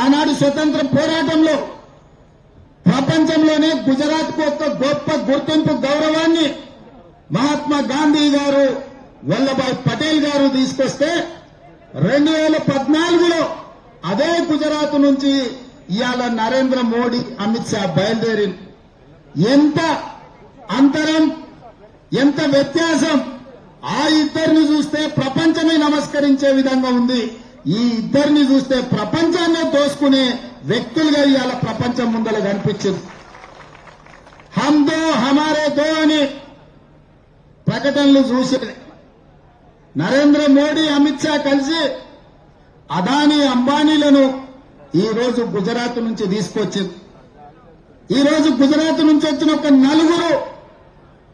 ఆనాడు స్వతంత్ర పోరాటంలో ప్రపంచంలోనే గుజరాత్ కు ఒక గొప్ప గుర్తింపు గౌరవాన్ని మహాత్మా గాంధీ గారు వల్లభాయ్ పటేల్ గారు తీసుకొస్తే 2014లో అదే గుజరాత్ నుంచి ఇవాళ నరేంద్ర మోడీ అమిత్ షా బయలుదేరి ఎంత అంతరం ఎంత వ్యత్యాసం ఆ ఇద్దరిని చూస్తే ప్రపంచమే నమస్కరించే విధంగా ఉంది. ఈ ఇద్దరిని చూస్తే ప్రపంచాన్ని దోసుకునే వ్యక్తులుగా ఇవాళ ప్రపంచం ముందర కనిపించింది. హమ్ దో హమారే దో అని ప్రకటనలు చూసి నరేంద్ర మోడీ అమిత్ షా కలిసి అదానీ అంబానీలను ఈ రోజు గుజరాత్ నుంచి తీసుకొచ్చింది. ఈ రోజు గుజరాత్ నుంచి వచ్చిన ఒక నలుగురు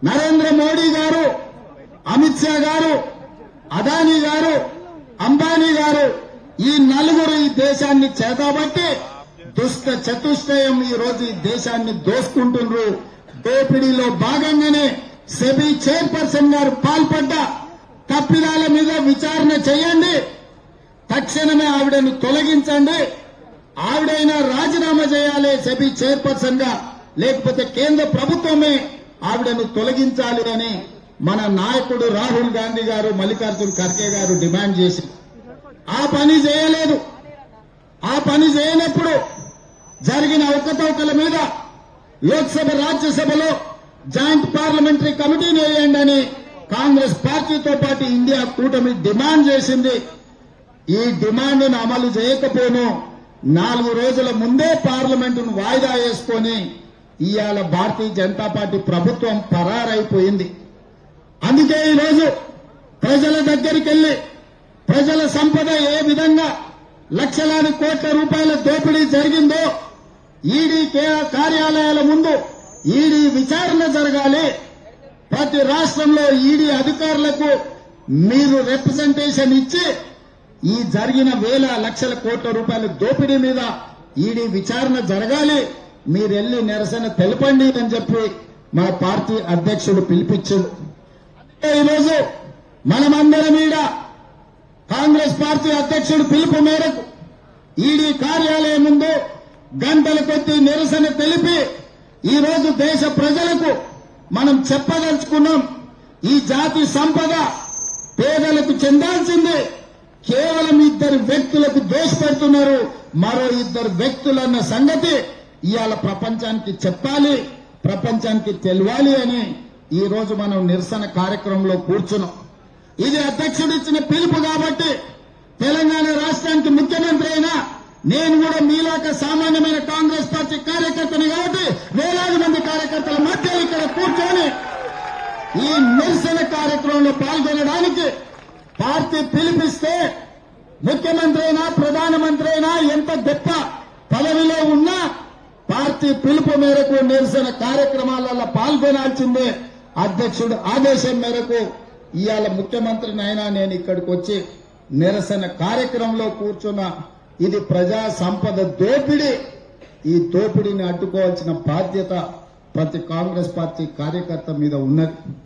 నరేంద్ర మోడీ గారు, అమిత్ షా గారు, అదానీ గారు, అంబానీ గారు ఈ నలుగురు ఈ దేశాన్ని చేతబట్టి దుష్ట చతుష్టయం ఈ రోజు ఈ దేశాన్ని దోసుకుంటున్నారు. దోపిడీలో భాగంగానే సెబీ చైర్పర్సన్ గారు పాల్పడ్డ తప్పిదాల మీద విచారణ చేయండి, తక్షణమే ఆవిడను తొలగించండి, ఆవిడైనా రాజీనామా చేయాలి సెబీ చైర్పర్సన్ గా, లేకపోతే కేంద్ర ప్రభుత్వమే ఆవిడను తొలగించాలి అని మన నాయకుడు రాహుల్ గాంధీ గారు, మల్లికార్జున్ ఖర్గే గారు డిమాండ్ చేసి ఆ పని చేయలేదు. ఆ పని చేయనప్పుడు జరిగిన అవకతవకల మీద లోక్సభ రాజ్యసభలో జాయింట్ పార్లమెంటరీ కమిటీని వేయండి అని కాంగ్రెస్ పార్టీతో పాటు ఇండియా కూటమి డిమాండ్ చేసింది. ఈ డిమాండ్ను అమలు చేయకపోను 4 రోజుల ముందే పార్లమెంటును వాయిదా వేసుకొని ఇవాళ భారతీయ జనతా పార్టీ ప్రభుత్వం పరారైపోయింది. అందుకే ఈరోజు ప్రజల దగ్గరికి వెళ్లి ప్రజల సంపద ఏ విధంగా లక్షలాది కోట్ల రూపాయల దోపిడీ జరిగిందో ఈడీ కార్యాలయాల ముందు ఈడీ విచారణ జరగాలి. ప్రతి రాష్ట్రంలో ఈడీ అధికారులకు మీరు రిప్రజెంటేషన్ ఇచ్చి ఈ జరిగిన వేల లక్షల కోట్ల రూపాయల దోపిడీ మీద ఈడీ విచారణ జరగాలి, మీరెళ్లి నిరసన తెలపండి అని చెప్పి మా పార్టీ అధ్యక్షుడు పిలిపించాడు. ఈరోజు మనమందరం ఈడ కాంగ్రెస్ పార్టీ అధ్యక్షుడు పిలుపు మేరకు ఈడీ కార్యాలయం ముందు గంటల కొద్దీ నిరసన తెలిపి ఈ రోజు దేశ ప్రజలకు మనం చెప్పదలుచుకున్నాం, ఈ జాతి సంపద పేదలకు చెందాల్సింది కేవలం 2 వ్యక్తులకు దోషపెడుతున్నారు. మరో 2 వ్యక్తులన్న సంగతి ఇవాళ ప్రపంచానికి చెప్పాలి, ప్రపంచానికి తెలియాలి అని ఈ రోజు మనం నిరసన కార్యక్రమంలో కూర్చున్నాం. ఇది అధ్యక్షుడు ఇచ్చిన పిలుపు కాబట్టి తెలంగాణ రాష్ట్రానికి ముఖ్యమంత్రి అయినా నేను కూడా మీలాక సామాన్యమైన కాంగ్రెస్ పార్టీ కార్యకర్తని కాబట్టి వేలాది మంది కార్యకర్తల మధ్య ఇక్కడ కూర్చొని ఈ నిరసన కార్యక్రమంలో పాల్గొనడానికి పార్టీ పిలిపిస్తే ముఖ్యమంత్రి అయినా ప్రధానమంత్రి అయినా ఎంత గొప్ప పదవిలో ఉన్నా పార్టీ పిలుపు మేరకు నిరసన కార్యక్రమాలలో పాల్గొనాల్సిందే. అధ్యక్షుడు ఆదేశం మేరకు ఇవాళ ముఖ్యమంత్రినైనా నేను ఇక్కడికి వచ్చి నిరసన కార్యక్రమంలో కూర్చున్నా. ఇది ప్రజా సంపద దోపిడీ. ఈ దోపిడీని అడ్డుకోవాల్సిన బాధ్యత ప్రతి కాంగ్రెస్ పార్టీ కార్యకర్త మీద ఉన్నది.